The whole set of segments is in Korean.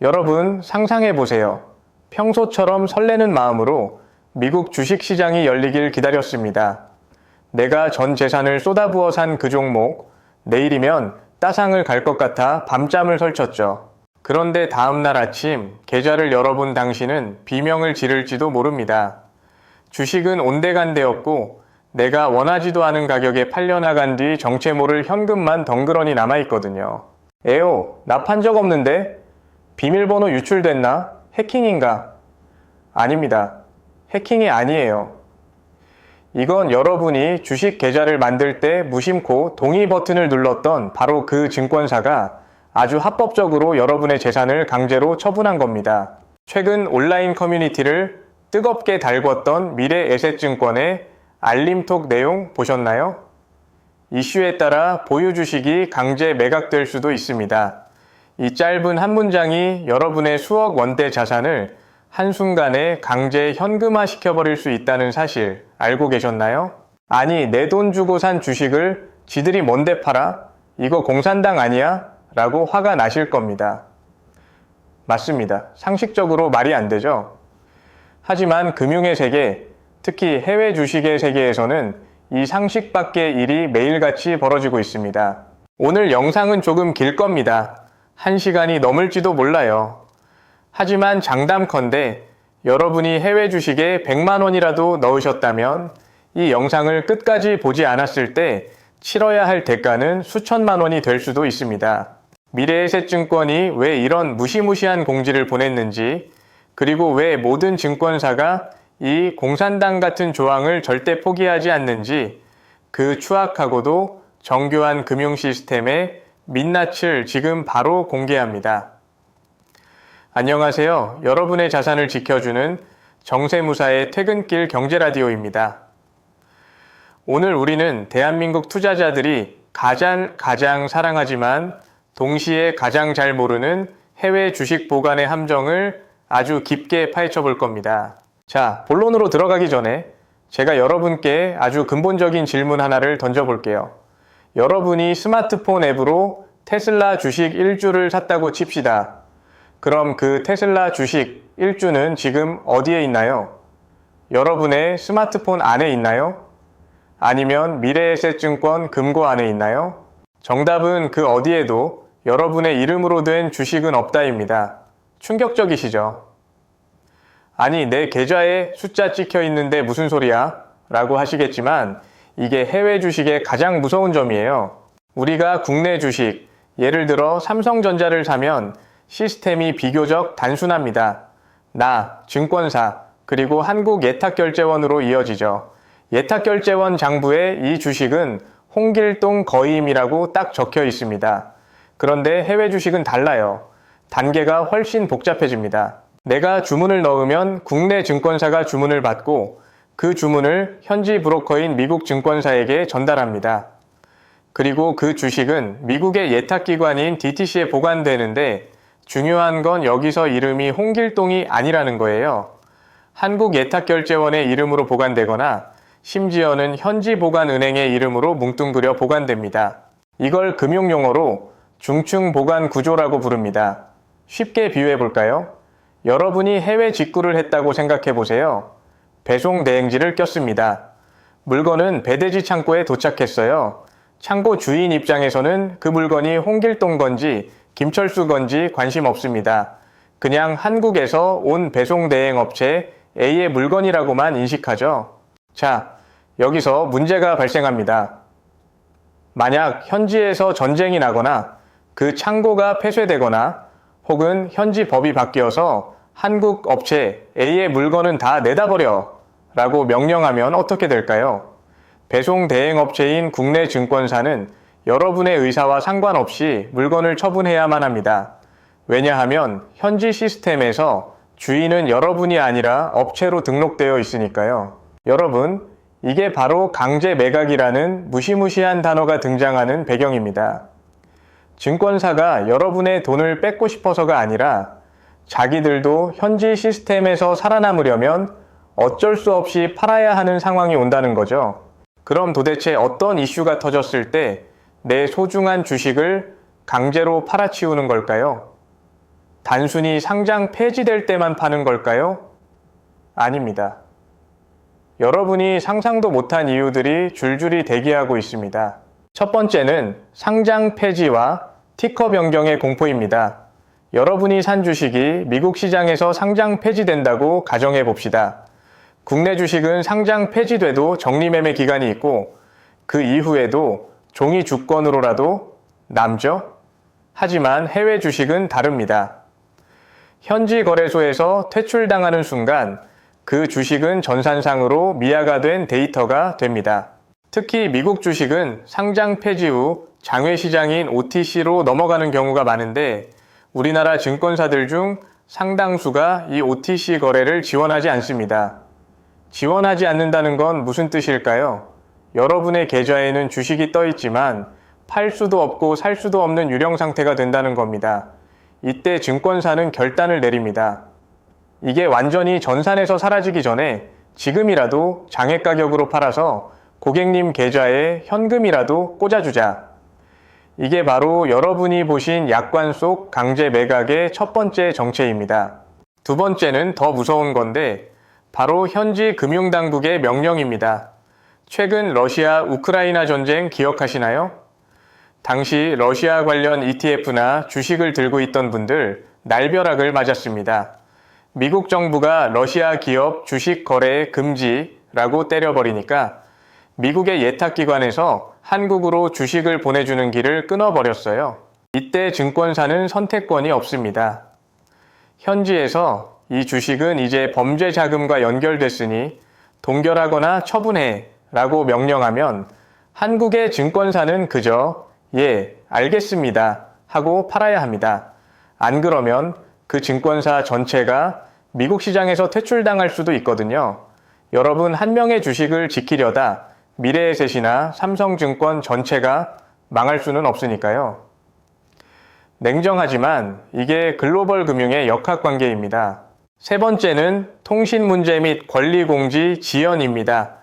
여러분 상상해 보세요. 평소처럼 설레는 마음으로 미국 주식시장이 열리길 기다렸습니다. 내가 전 재산을 쏟아부어 산 그 종목, 내일이면 따상을 갈 것 같아 밤잠을 설쳤죠. 그런데 다음날 아침 계좌를 열어본 당신은 비명을 지를지도 모릅니다. 주식은 온데간데였고 내가 원하지도 않은 가격에 팔려나간 뒤 정체 모를 현금만 덩그러니 남아있거든요. 에오, 나 판 적 없는데? 비밀번호 유출됐나? 해킹인가? 아닙니다. 해킹이 아니에요. 이건 여러분이 주식 계좌를 만들 때 무심코 동의 버튼을 눌렀던 바로 그 증권사가 아주 합법적으로 여러분의 재산을 강제로 처분한 겁니다. 최근 온라인 커뮤니티를 뜨겁게 달궜던 미래에셋증권의 알림톡 내용 보셨나요? 이슈에 따라 보유 주식이 강제 매각될 수도 있습니다. 이 짧은 한 문장이 여러분의 수억 원대 자산을 한순간에 강제 현금화 시켜버릴 수 있다는 사실 알고 계셨나요? 아니, 내 돈 주고 산 주식을 지들이 뭔데 팔아? 이거 공산당 아니야? 라고 화가 나실 겁니다. 맞습니다. 상식적으로 말이 안 되죠? 하지만 금융의 세계, 특히 해외 주식의 세계에서는 이 상식 밖의 일이 매일같이 벌어지고 있습니다. 오늘 영상은 조금 길 겁니다. 1시간이 넘을지도 몰라요. 하지만 장담컨대 여러분이 해외 주식에 100만 원이라도 넣으셨다면 이 영상을 끝까지 보지 않았을 때 치러야 할 대가는 수천만 원이 될 수도 있습니다. 미래에셋증권이 왜 이런 무시무시한 공지를 보냈는지, 그리고 왜 모든 증권사가 이 공산당 같은 조항을 절대 포기하지 않는지 그 추악하고도 정교한 금융 시스템의 민낯을 지금 바로 공개합니다. 안녕하세요. 여러분의 자산을 지켜주는 정세무사의 퇴근길 경제라디오입니다. 오늘 우리는 대한민국 투자자들이 가장 사랑하지만 동시에 가장 잘 모르는 해외 주식 보관의 함정을 아주 깊게 파헤쳐 볼 겁니다. 자, 본론으로 들어가기 전에 제가 여러분께 아주 근본적인 질문 하나를 던져볼게요. 여러분이 스마트폰 앱으로 테슬라 주식 1주를 샀다고 칩시다. 그럼 그 테슬라 주식 1주는 지금 어디에 있나요? 여러분의 스마트폰 안에 있나요? 아니면 미래에셋증권 금고 안에 있나요? 정답은 그 어디에도 여러분의 이름으로 된 주식은 없다입니다. 충격적이시죠? 아니, 내 계좌에 숫자 찍혀 있는데 무슨 소리야? 라고 하시겠지만 이게 해외 주식의 가장 무서운 점이에요. 우리가 국내 주식, 예를 들어 삼성전자를 사면 시스템이 비교적 단순합니다. 나, 증권사, 그리고 한국예탁결제원으로 이어지죠. 예탁결제원 장부에 이 주식은 홍길동 거임이라고 딱 적혀 있습니다. 그런데 해외 주식은 달라요. 단계가 훨씬 복잡해집니다. 내가 주문을 넣으면 국내 증권사가 주문을 받고 그 주문을 현지 브로커인 미국 증권사에게 전달합니다. 그리고 그 주식은 미국의 예탁기관인 DTC에 보관되는데 중요한 건 여기서 이름이 홍길동이 아니라는 거예요. 한국예탁결제원의 이름으로 보관되거나 심지어는 현지 보관은행의 이름으로 뭉뚱그려 보관됩니다. 이걸 금융용어로 중층 보관 구조라고 부릅니다. 쉽게 비유해 볼까요? 여러분이 해외 직구를 했다고 생각해 보세요. 배송 대행지를 꼈습니다. 물건은 배대지 창고에 도착했어요. 창고 주인 입장에서는 그 물건이 홍길동 건지 김철수 건지 관심 없습니다. 그냥 한국에서 온 배송 대행 업체 A의 물건이라고만 인식하죠. 자, 여기서 문제가 발생합니다. 만약 현지에서 전쟁이 나거나 그 창고가 폐쇄되거나 혹은 현지 법이 바뀌어서 한국 업체 A의 물건은 다 내다버려 라고 명령하면 어떻게 될까요? 배송 대행 업체인 국내 증권사는 여러분의 의사와 상관없이 물건을 처분해야만 합니다. 왜냐하면 현지 시스템에서 주인은 여러분이 아니라 업체로 등록되어 있으니까요. 여러분, 이게 바로 강제 매각이라는 무시무시한 단어가 등장하는 배경입니다. 증권사가 여러분의 돈을 뺏고 싶어서가 아니라 자기들도 현지 시스템에서 살아남으려면 어쩔 수 없이 팔아야 하는 상황이 온다는 거죠. 그럼 도대체 어떤 이슈가 터졌을 때 내 소중한 주식을 강제로 팔아치우는 걸까요? 단순히 상장 폐지될 때만 파는 걸까요? 아닙니다. 여러분이 상상도 못한 이유들이 줄줄이 대기하고 있습니다. 첫 번째는 상장 폐지와 티커 변경의 공포입니다. 여러분이 산 주식이 미국 시장에서 상장 폐지된다고 가정해 봅시다. 국내 주식은 상장 폐지돼도 적리매매 기간이 있고 그 이후에도 종이 주권으로라도 남죠? 하지만 해외 주식은 다릅니다. 현지 거래소에서 퇴출당하는 순간 그 주식은 전산상으로 미화가 된 데이터가 됩니다. 특히 미국 주식은 상장 폐지 후 장외 시장인 OTC로 넘어가는 경우가 많은데 우리나라 증권사들 중 상당수가 이 OTC 거래를 지원하지 않습니다. 지원하지 않는다는 건 무슨 뜻일까요? 여러분의 계좌에는 주식이 떠 있지만 팔 수도 없고 살 수도 없는 유령 상태가 된다는 겁니다. 이때 증권사는 결단을 내립니다. 이게 완전히 전산에서 사라지기 전에 지금이라도 장외 가격으로 팔아서 고객님 계좌에 현금이라도 꽂아주자. 이게 바로 여러분이 보신 약관 속 강제 매각의 첫 번째 정체입니다. 두 번째는 더 무서운 건데 바로 현지 금융당국의 명령입니다. 최근 러시아 우크라이나 전쟁 기억하시나요? 당시 러시아 관련 ETF나 주식을 들고 있던 분들 날벼락을 맞았습니다. 미국 정부가 러시아 기업 주식 거래 금지라고 때려버리니까 미국의 예탁기관에서 한국으로 주식을 보내주는 길을 끊어버렸어요. 이때 증권사는 선택권이 없습니다. 현지에서 이 주식은 이제 범죄 자금과 연결됐으니 동결하거나 처분해 라고 명령하면 한국의 증권사는 그저 예, 알겠습니다 하고 팔아야 합니다. 안 그러면 그 증권사 전체가 미국 시장에서 퇴출당할 수도 있거든요. 여러분 한 명의 주식을 지키려다 미래에셋이나 삼성증권 전체가 망할 수는 없으니까요. 냉정하지만 이게 글로벌 금융의 역학관계입니다. 세 번째는 통신 문제 및 권리공지 지연입니다.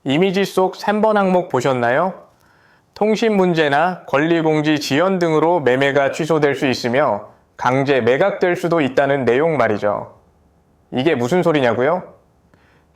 이미지 속 3번 항목 보셨나요? 통신 문제나 권리공지 지연 등으로 매매가 취소될 수 있으며 강제 매각될 수도 있다는 내용 말이죠. 이게 무슨 소리냐고요?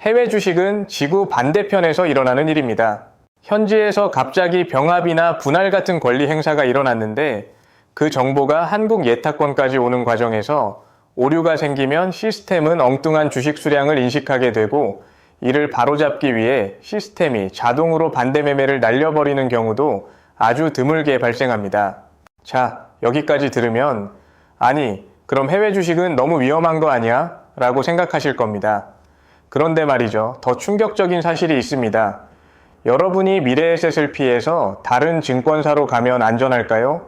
해외 주식은 지구 반대편에서 일어나는 일입니다. 현지에서 갑자기 병합이나 분할 같은 권리 행사가 일어났는데 그 정보가 한국 예탁권까지 오는 과정에서 오류가 생기면 시스템은 엉뚱한 주식 수량을 인식하게 되고 이를 바로잡기 위해 시스템이 자동으로 반대 매매를 날려버리는 경우도 아주 드물게 발생합니다. 자, 여기까지 들으면 아니, 그럼 해외 주식은 너무 위험한 거 아니야? 라고 생각하실 겁니다. 그런데 말이죠. 더 충격적인 사실이 있습니다. 여러분이 미래에셋을 피해서 다른 증권사로 가면 안전할까요?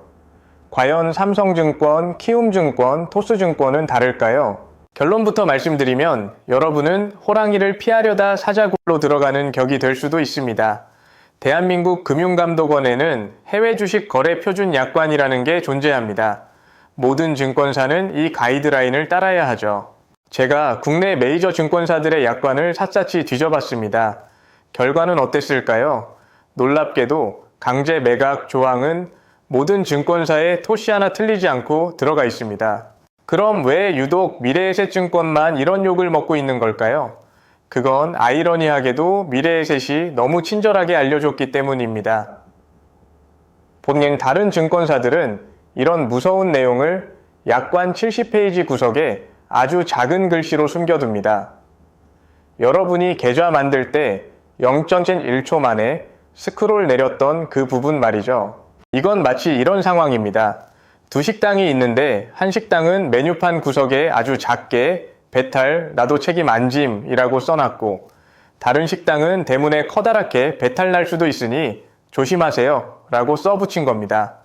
과연 삼성증권, 키움증권, 토스증권은 다를까요? 결론부터 말씀드리면 여러분은 호랑이를 피하려다 사자굴로 들어가는 격이 될 수도 있습니다. 대한민국 금융감독원에는 해외 주식 거래 표준 약관이라는 게 존재합니다. 모든 증권사는 이 가이드라인을 따라야 하죠. 제가 국내 메이저 증권사들의 약관을 샅샅이 뒤져봤습니다. 결과는 어땠을까요? 놀랍게도 강제 매각 조항은 모든 증권사에 토시 하나 틀리지 않고 들어가 있습니다. 그럼 왜 유독 미래에셋증권만 이런 욕을 먹고 있는 걸까요? 그건 아이러니하게도 미래에셋이 너무 친절하게 알려줬기 때문입니다. 본인 다른 증권사들은 이런 무서운 내용을 약관 70페이지 구석에 아주 작은 글씨로 숨겨둡니다. 여러분이 계좌 만들 때 0.1초 만에 스크롤 내렸던 그 부분 말이죠. 이건 마치 이런 상황입니다. 두 식당이 있는데 한 식당은 메뉴판 구석에 아주 작게 배탈 나도 책임 안 짐이라고 써놨고 다른 식당은 대문에 커다랗게 배탈 날 수도 있으니 조심하세요 라고 써붙인 겁니다.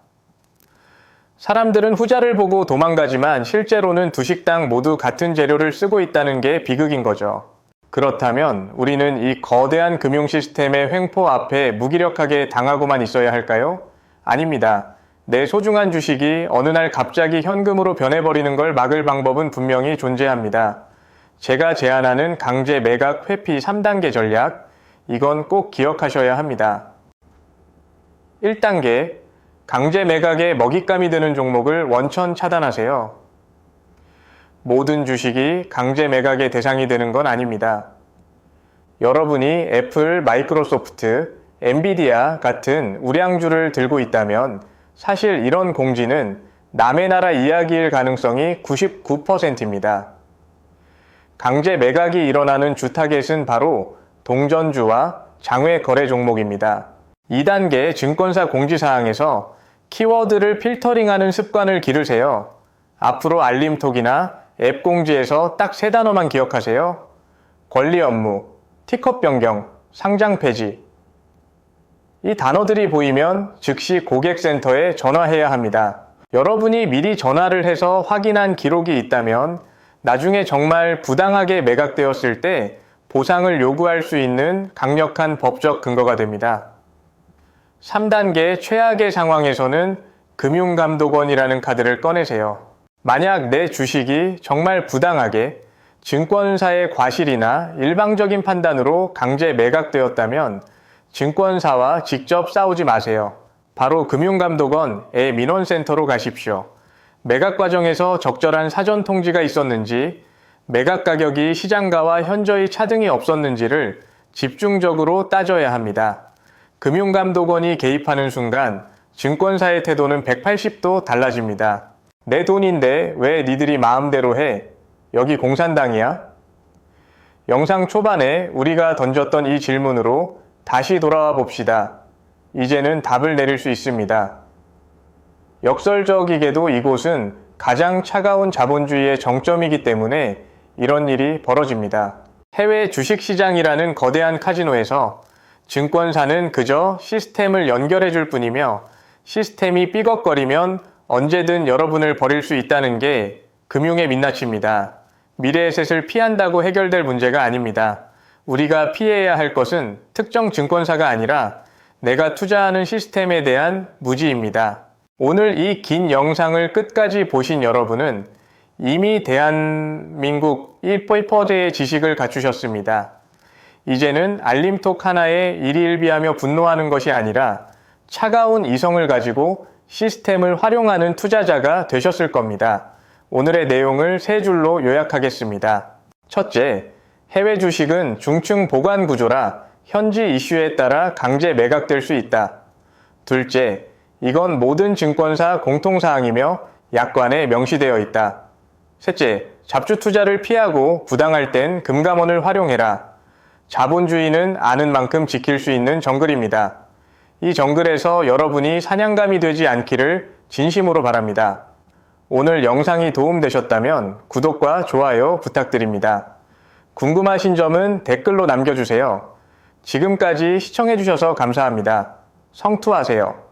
사람들은 후자를 보고 도망가지만 실제로는 두 식당 모두 같은 재료를 쓰고 있다는 게 비극인 거죠. 그렇다면 우리는 이 거대한 금융 시스템의 횡포 앞에 무기력하게 당하고만 있어야 할까요? 아닙니다. 내 소중한 주식이 어느 날 갑자기 현금으로 변해버리는 걸 막을 방법은 분명히 존재합니다. 제가 제안하는 강제 매각 회피 3단계 전략, 이건 꼭 기억하셔야 합니다. 1단계, 강제 매각에 먹잇감이 되는 종목을 원천 차단하세요. 모든 주식이 강제 매각의 대상이 되는 건 아닙니다. 여러분이 애플, 마이크로소프트, 엔비디아 같은 우량주를 들고 있다면 사실 이런 공지는 남의 나라 이야기일 가능성이 99%입니다. 강제 매각이 일어나는 주 타겟은 바로 동전주와 장외 거래 종목입니다. 2단계 증권사 공지사항에서 키워드를 필터링하는 습관을 기르세요. 앞으로 알림톡이나 앱 공지에서 딱 3단어만 기억하세요. 권리 업무, 티컷 변경, 상장 폐지. 이 단어들이 보이면 즉시 고객센터에 전화해야 합니다. 여러분이 미리 전화를 해서 확인한 기록이 있다면 나중에 정말 부당하게 매각되었을 때 보상을 요구할 수 있는 강력한 법적 근거가 됩니다. 3단계 최악의 상황에서는 금융감독원이라는 카드를 꺼내세요. 만약 내 주식이 정말 부당하게 증권사의 과실이나 일방적인 판단으로 강제 매각되었다면 증권사와 직접 싸우지 마세요. 바로 금융감독원의 민원센터로 가십시오. 매각 과정에서 적절한 사전 통지가 있었는지, 매각 가격이 시장가와 현저히 차등이 없었는지를 집중적으로 따져야 합니다. 금융감독원이 개입하는 순간 증권사의 태도는 180도 달라집니다. 내 돈인데 왜 니들이 마음대로 해? 여기 공산당이야? 영상 초반에 우리가 던졌던 이 질문으로 다시 돌아와 봅시다. 이제는 답을 내릴 수 있습니다. 역설적이게도 이곳은 가장 차가운 자본주의의 정점이기 때문에 이런 일이 벌어집니다. 해외 주식시장이라는 거대한 카지노에서 증권사는 그저 시스템을 연결해 줄 뿐이며 시스템이 삐걱거리면 언제든 여러분을 버릴 수 있다는 게 금융의 민낯입니다. 미래에셋을 피한다고 해결될 문제가 아닙니다. 우리가 피해야 할 것은 특정 증권사가 아니라 내가 투자하는 시스템에 대한 무지입니다. 오늘 이 긴 영상을 끝까지 보신 여러분은 이미 대한민국 1%의 지식을 갖추셨습니다. 이제는 알림톡 하나에 일희일비하며 분노하는 것이 아니라 차가운 이성을 가지고 시스템을 활용하는 투자자가 되셨을 겁니다. 오늘의 내용을 3줄로 요약하겠습니다. 첫째, 해외 주식은 중층 보관 구조라 현지 이슈에 따라 강제 매각될 수 있다. 둘째, 이건 모든 증권사 공통사항이며 약관에 명시되어 있다. 셋째, 잡주 투자를 피하고 부당할 땐 금감원을 활용해라. 자본주의는 아는 만큼 지킬 수 있는 정글입니다. 이 정글에서 여러분이 사냥감이 되지 않기를 진심으로 바랍니다. 오늘 영상이 도움되셨다면 구독과 좋아요 부탁드립니다. 궁금하신 점은 댓글로 남겨주세요. 지금까지 시청해주셔서 감사합니다. 성투하세요.